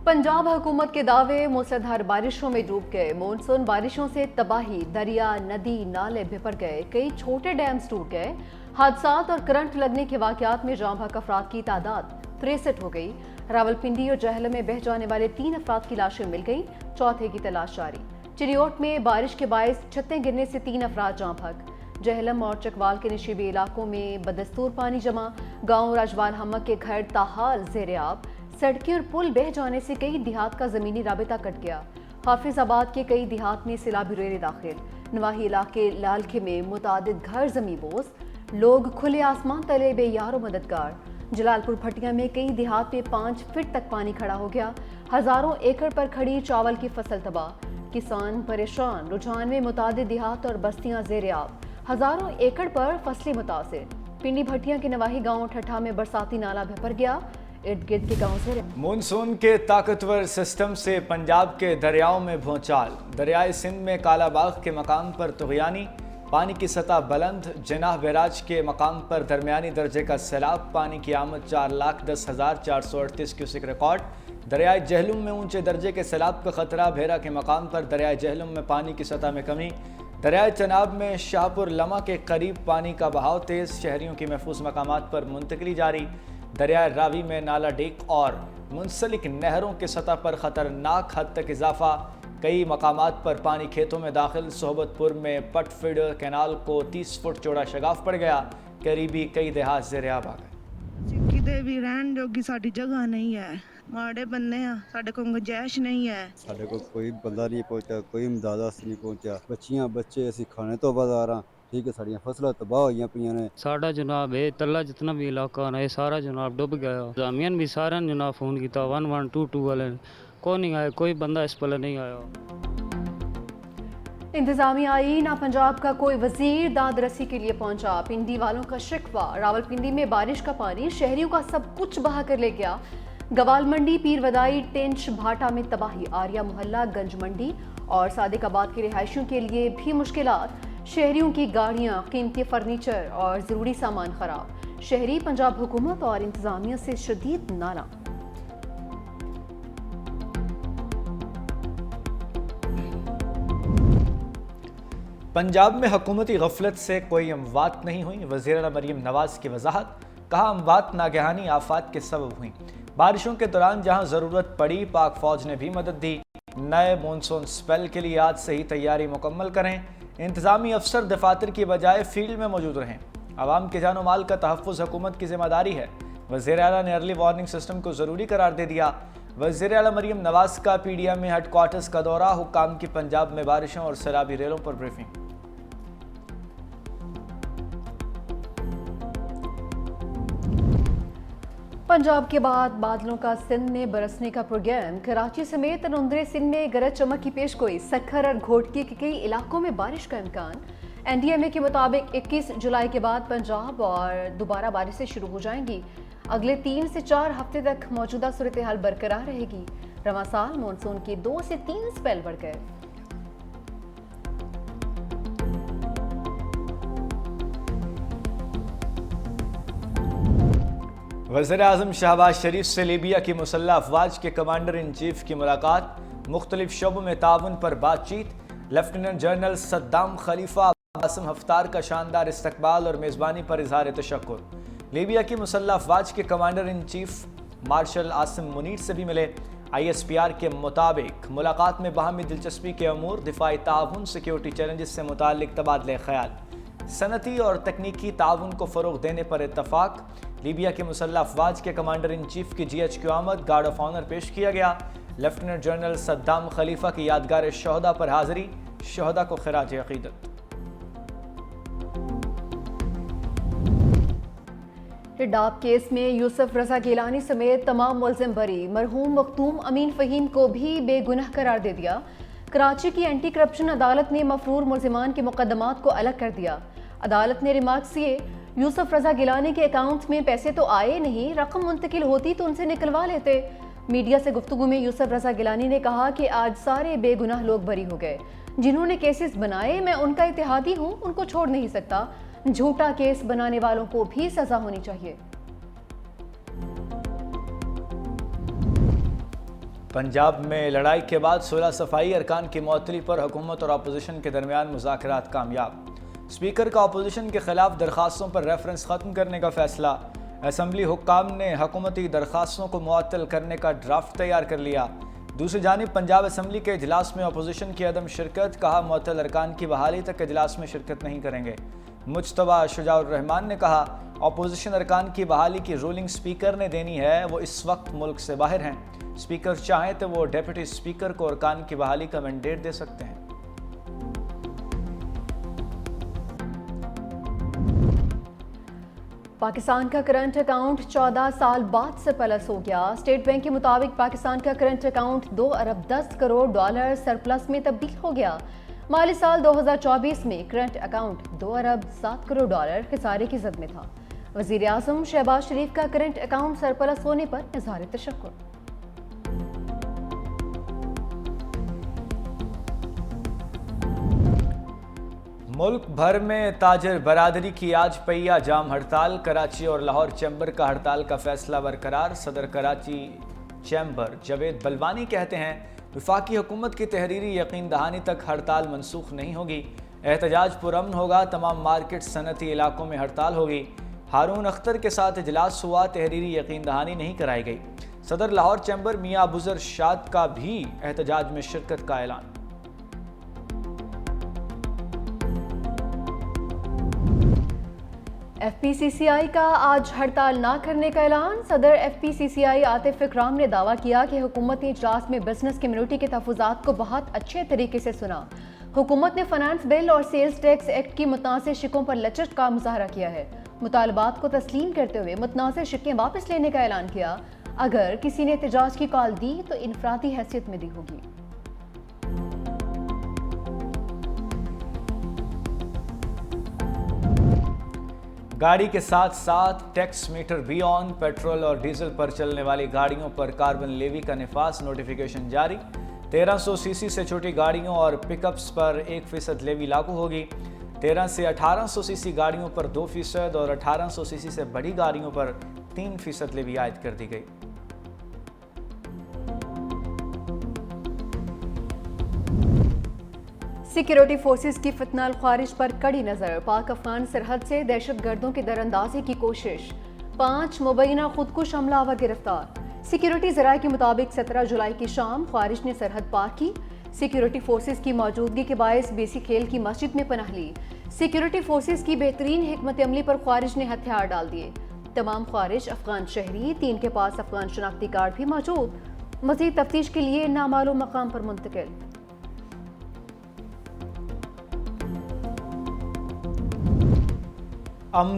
पंजाब हुकूमत के दावे मूसलाधार बारिशों में डूब गए। मानसून बारिशों से तबाही, दरिया, नदी, नाले बिपर गए। कई छोटे डैम्स टूट गए। हादसात और करंट लगने के वाकयात में जाँ बहक अफराद की तादाद 63 हो गई। रावलपिंडी और जहलम में बह जाने वाले 3 अफराद की लाशें मिल गई। चौथे की तलाश जारी। चिरियोट में बारिश के बायस छतें गिरने से 3 अफराद जाँ बहक। जहलम और चकवाल के नशीबी इलाकों में बदस्तूर पानी जमा। गाँव राजवाल हमक के घर ताहाल ज़ेरे आब। सड़कें और पुल बह जाने से कई देहात का ज़मीनी राबिता कट गया। हाफिजाबाद के कई देहात में सैलाबी रेले दाखिल। नवाही इलाके लालखे में मुतादिद घर जमी बोस। लोग खुले आसमान तले बेयार व मददगार। जलालपुर भटिया में कई देहात में 5 फीट तक पानी खड़ा हो गया। हजारों एकड़ पर खड़ी चावल की फसल तबाह। किसान परेशान। रुझान में मुतादिद देहात और बस्तियां ज़ेरे आब। हजारों एकड़ पर फसलें मुतासिर। पिंडी भटिया के नवाही गांव ठट्ठा में बरसाती नाला भर गया। इर्द गिर्द के गाँव से मानसून के ताकतवर सिस्टम से पंजाब के दरियाओं में भूचाल। दरियाए सिंध में कालाबाग के मकाम पर तुग़यानी। पानी की सतह बुलंद। जनाह बैराज के मकाम पर दरमियानी दर्जे का सैलाब। पानी की आमद 4,10,438 क्यूसेक रिकॉर्ड। दरियाए जहलुम में ऊंचे दर्जे के सैलाब का खतरा। भेरा के मकाम पर दरियाए जहलुम में पानी की सतह में कमी। दरियाए चनाब में शाहपुर लमा के करीब पानी का बहाव तेज़। शहरियों की महफूज मकामात पर मुंतकली जारी। दरियाए रावी में नाला डेक और मुंसलिक नहरों के सतह पर ख़तरनाक हद तक इजाफा। कई मकामात पर पानी खेतों में दाखिल। सोहबतपुर में पट फीडर कैनाल को 30 फुट चौड़ा शगाफ पड़ गया। करीबी कई देहात ज़ेरे आब आ गए। किते भी रहन जोगी साडी जगह नहीं है। माड़े बन्ने हैं, साडे को गुंजाइश नहीं है। साडे को कोई बंदा नहीं पहुंचा, कोई इमदाद नहीं पहुंचा। बच्चियां बच्चे असी खाने तो बाजार हाँ। ठीक है, साड़ियाँ फसलां तबाह होईयां पईयां ने। साडा जनाब ये तला जितना भी इलाका है सारा जनाब डूब गया। जामियन भी सारा जनाब फोन किया 1122 वाले को नहीं आए, कोई बंदा इस पल नहीं आया। इंतजामी आई ना पंजाब का कोई वजीर दाद रसी के लिए पहुंचा। पिंडी वालों का शिकवा। रावलपिंडी में बारिश का पानी शहरियों का सब कुछ बहा कर ले गया। गवाल मंडी, पीर वदाई, टेंच, भाटा में तबाही। आर्या मोहल्ला, गंज मंडी और सादिकाबाद के रिहायशियों के लिए भी मुश्किलात। शहरियों की गाड़ियां, कीमती फर्नीचर और ज़रूरी सामान खराब। शहरी पंजाब हुकूमत और इंतजामिया से शदीद नारां। पंजाब में हुकूमती गफलत से कोई अमवात नहीं हुई। वज़ीर आला मरीम नवाज की वजाहत। कहा अमवात नागहानी आफात के सबब हुई। बारिशों के दौरान जहां ज़रूरत पड़ी पाक फौज ने भी मदद दी। नए मानसून स्पेल के लिए आज से ही तैयारी मुकम्मल करें। इंतजामी अफसर दफातर की बजाय फील्ड में मौजूद रहें। आवाम के जानो माल का तहफ़्फ़ुज़ हुकूमत की जिम्मेदारी है। वज़ीर आला ने अर्ली वार्निंग सिस्टम को ज़रूरी करार दे दिया। वज़ीर आला मरीम नवाज का PDM में हेडक्वार्टर्स का दौरा। हुक्काम की पंजाब में बारिशों और सैलाबी रेलों पर ब्रीफिंग। पंजाब के बाद बादलों का सिंध में बरसने का प्रोग्राम। कराची समेत नंदरे सिंध में गरज चमक की पेशगोई। सखर और घोटकी के कई इलाकों में बारिश का इम्कान। NDMA के मुताबिक 21 जुलाई के बाद पंजाब और दोबारा बारिशें शुरू हो जाएंगी। अगले 3 से 4 हफ्ते तक मौजूदा सूरत हाल बरकरार रहेगी। रवां साल मानसून के 2 से 3 स्पेल बढ़ गए। वज़ीर आज़म शहबाज शरीफ से लीबिया की मुसल्लह अफवाज के कमांडर इन चीफ की मुलाकात। मुख्तलिफ शोबों में ताउन पर बातचीत। लेफ्टिनेंट जनरल सद्दाम खलीफा आसिम हफ्तार का शानदार इस्तकबाल और मेज़बानी पर इजहार तशक्कुर। लीबिया की मुसल्लह अफवाज के commander in chief marshal Asim Munir से भी मिले। ISPR के मुताबिक मुलाकात में बाहमी दिलचस्पी के अमूर, दिफाई ताउन, सिक्योरिटी चैलेंजेस से मुताल्लिक तबादले ख्याल, सनती और तकनीकी ताउन को फ़रोग़ देने पर इत्तफाक। लीबिया के मुसल्लह अफवाज के कमांडर इन चीफ की GHQ आमद। गार्ड ऑफ ऑनर पेश किया गया। लेफ्टिनेंट जनरल सद्दाम खलीफा की यादगार शहदा पर हाज़िरी। शहदा को खिराज अक़ीदत। हिडाब केस में यूसुफ रजा गिलानी समेत तमाम मुल्ज़िम बरी। मरहूम मखतूम अमीन फ़हीम को भी बेगुनाह करार दे दिया। कराची की एंटी करप्शन अदालत ने मफरूर मुल्ज़िमान के मुकदमात को अलग कर दिया। अदालत ने रिमार्क्स किए, यूसुफ रजा गिलानी के अकाउंट में पैसे तो आए नहीं, रकम मुंतकिल होती तो उनसे निकलवा लेते। मीडिया से गुफ्तगू में यूसुफ रजा गिलानी ने कहा कि आज सारे बेगुनाह लोग बरी हो गए। जिन्होंने केसेस बनाए मैं उनका इत्तेहादी हूँ, उनको छोड़ नहीं सकता। झूठा केस बनाने वालों को भी सजा होनी चाहिए। पंजाब में लड़ाई के बाद 16 सफाई अरकान की मअतली पर हुकूमत और अपोजिशन के दरमियान मुज़ाकरात कामयाब। स्पीकर का अपोजिशन के खिलाफ दरख्वास्तों पर रेफरेंस ख़त्म करने का फैसला। असम्बली हुक्काम ने हुकूमती दरख्वास्तों को मुअत्तल करने का ड्राफ्ट तैयार कर लिया। दूसरी जानिब पंजाब असम्बली के इजलास में अपोजिशन की अदम शिरकत, कहा मुअत्तल अरकान की बहाली तक इजलास में शिरकत नहीं करेंगे। मुज्तबा शुजाउर रहमान ने कहा अपोजिशन अरकान की बहाली की रूलिंग स्पीकर ने देनी है, वो इस वक्त मुल्क से बाहर हैं। स्पीकर चाहें तो वो डेप्यूटी स्पीकर को अरकान की बहाली का मैंडेट दे सकते हैं। पाकिस्तान का करंट अकाउंट 14 साल बाद से प्लस हो गया। स्टेट बैंक के मुताबिक पाकिस्तान का करंट अकाउंट 2 अरब 10 करोड़ डॉलर सरप्लस में तब्दील हो गया। माली साल 2024 में करंट अकाउंट 2 अरब 7 करोड़ डॉलर खसारे की जद में था। वज़ीर आज़म शहबाज शरीफ का करंट अकाउंट सरप्लस होने पर इज़हार तशक्कुर। मुल्क भर में ताजर बरादरी की आज पहिया जाम हड़ताल। कराची और लाहौर चैम्बर का हड़ताल का फैसला बरकरार। सदर कराची चैम्बर जावेद बलवानी कहते हैं वफाकी हुकूमत की तहरीरी यकीन दहानी तक हड़ताल मनसूख नहीं होगी। एहतजाज पुरअमन होगा। तमाम मार्केट सनती इलाकों में हड़ताल होगी। हारून अख्तर के साथ इजलास हुआ, तहरीरी यकीन दहानी नहीं कराई गई। सदर लाहौर चैम्बर मियाँ अबूजर शाद का भी एहतजाज में शिरकत का ऐलान। FPCCI का आज हड़ताल ना करने का ऐलान। सदर FPCCI आतिफ इकराम ने दावा किया कि हुकूमत ने इजलास में बिजनेस कम्युनिटी के तहफ़्फ़ुज़ात को बहुत अच्छे तरीके से सुना। हुकूमत ने फाइनेंस बिल और सेल्स टैक्स एक्ट की मुतनाज़िर शिकों पर लचक का मुज़ाहरा किया है। मुतालबात को तस्लीम करते हुए मुतनाज़िर शिकें वापस लेने का ऐलान किया। अगर किसी ने एहतजाज की कॉल दी तो इनफरादी हैसियत में दी होगी। गाड़ी के साथ साथ टैक्स मीटर भी ऑन। पेट्रोल और डीजल पर चलने वाली गाड़ियों पर कार्बन लेवी का निफास नोटिफिकेशन जारी। 1300 सीसी से छोटी गाड़ियों और पिकअप्स पर 1% लेवी लागू होगी। 13 से 1800 सीसी गाड़ियों पर 2% और 1800 सीसी से बड़ी गाड़ियों पर 3% लेवी आयद कर दी गई। सिक्योरिटी फोर्सेस की फितनाल ख्वारिश पर कड़ी नजर। पाक अफगान सरहद से दहशत गर्दों की दरअंदाजी की कोशिश। 5 मुबैना खुदकुश हमलावर गिरफ्तार। सिक्योरिटी ज़राए के मुताबिक 17 जुलाई की शाम ख्वारिश ने सरहद पार की। सिक्योरिटी फोर्सेस की मौजूदगी के बायस बेसी खेल की मस्जिद में पनाह ली। सिक्योरिटी फोर्सेस की बेहतरीन हिकमत अमली पर ख्वारिश ने हथियार डाल दिए। तमाम ख्वारिश अफगान शहरी, 3 के पास अफगान शनाख्ती कार्ड भी मौजूद। मज़ीद तफ्तीश के लिए नामालूम मकाम पर मुंतकिल।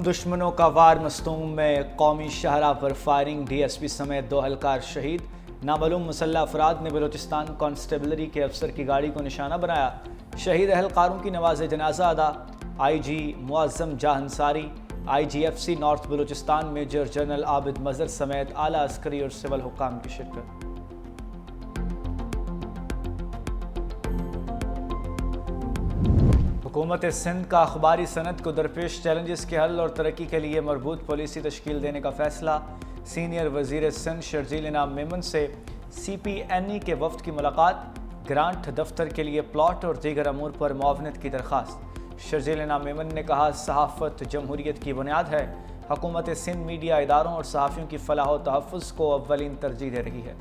दुश्मनों का वार मस्तूम में कौमी शाहरा पर फायरिंग। DSP समेत 2 एहलकार शहीद। नामालूम मुसल्लह अफराद ने बलूचिस्तान कांस्टेबलरी के अफसर की गाड़ी को निशाना बनाया। शहीद एहलकारों की नवाज जनाजा अदा। IG Muazzam Jah Ansari, IGFC north Balochistan major general Abid Mazhar समेत आला अस्करी और सिविल हुक्काम की शिरकत। हुकूमत सिंध का अखबारी सनत को दरपेश चैलेंजेस के हल और तरक्की के लिए मरबूत पॉलिसी तश्कील देने का फैसला। सीनियर वजीर सिंध शर्जील इनाम मेमन से CPNE के वफ्द की मुलाकात। ग्रांट दफ्तर के लिए प्लॉट और दीगर अमूर पर मुआवनत की दरख्वास्त। शर्जील इनाम मेमन ने कहा सहाफ़त जमहूरियत की बुनियाद है। हुकूमत सिंध मीडिया इदारों और सहाफ़ियों की फलाह व तहफ़्फ़ुज़ को अव्वलीन तरजीह दे रही है।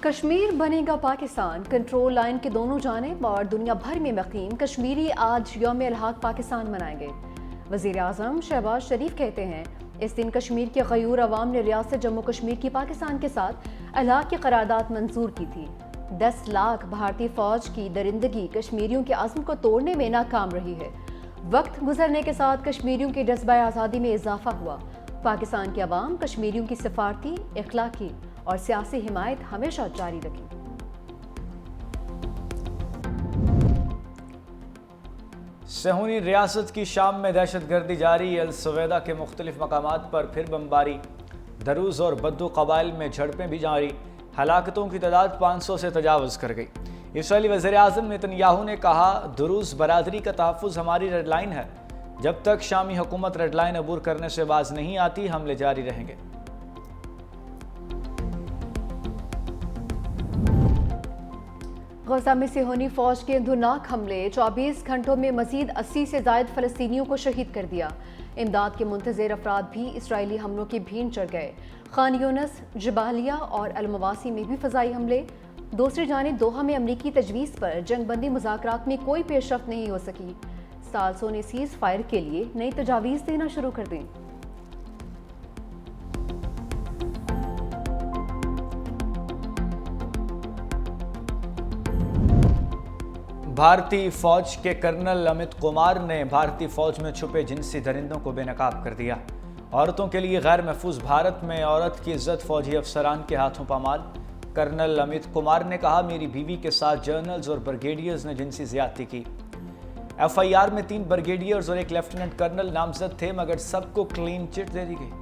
कश्मीर बनेगा पाकिस्तान। कंट्रोल लाइन के दोनों जानिब और दुनिया भर में मुक़ीम कश्मीरी आज यौम अलहक़ पाकिस्तान मनाएंगे। वज़ीर आज़म शहबाज शरीफ कहते हैं इस दिन कश्मीर के गयूर अवाम ने रियासत जम्मू कश्मीर की पाकिस्तान के साथ अलहक़ की करारदाद मंजूर की थी। 10 लाख भारतीय फ़ौज की दरिंदगी कश्मीरियों के अज़्म को तोड़ने में नाकाम रही है। वक्त गुजरने के साथ कश्मीरियों के जज्बा आज़ादी में इजाफा हुआ। पाकिस्तान के अवाम कश्मीरियों की सिफारती, इखलाकी और सियासी हिमायत हमेशा जारी रखी। सहूनी रियासत की शाम में दहशत गर्दी जारी। अल सवेदा के मुख्तलिफ मकामात पर फिर बमबारी। दरूज और बद्दू कबाइल में झड़पें भी जारी। हलाकतों की तादाद 500 से तजावज़ कर गई। इसराइली वज़ीर आज़म नेतन्याहू ने कहा दुरूज बरादरी का तहफ़्फ़ुज़ हमारी रेड लाइन है। जब तक शामी हुकूमत रेड लाइन अबूर करने से बाज नहीं आती, हमले जारी रहेंगे। गजा में सिहोनी फौज के अंधुनाक हमले 24 घंटों में मजीद 80 से जायद फलस्तीनियों को शहीद कर दिया। इमदाद के मुंतज़िर अफराद भी इसराइली हमलों की भीड़ चढ़ गए। खान यूनस, जबालिया और अलमवासी में भी फ़ज़ाई हमले। दूसरी जानिब दोहा में अमरीकी तजवीज़ पर जंग बंदी मुज़ाकरात में कोई पेशरफ्त नहीं हो सकी। साल्सों ने सीज़ फायर के लिए नई तजावीज़ देना शुरू कर दी। भारतीय फौज के कर्नल अमित कुमार ने भारतीय फौज में छुपे जिनसी दरिंदों को बेनकाब कर दिया। औरतों के लिए गैर महफूज भारत में औरत की इज्जत फौजी अफसरान के हाथों पामाल। कर्नल अमित कुमार ने कहा, मेरी बीवी के साथ जनरल्स और ब्रिगेडियर्स ने जिनसी ज्यादती की। FIR में 3 ब्रिगेडियर्स और 1 लेफ्टिनेंट कर्नल नामजद थे, मगर सबको क्लीन चिट दे दी गई।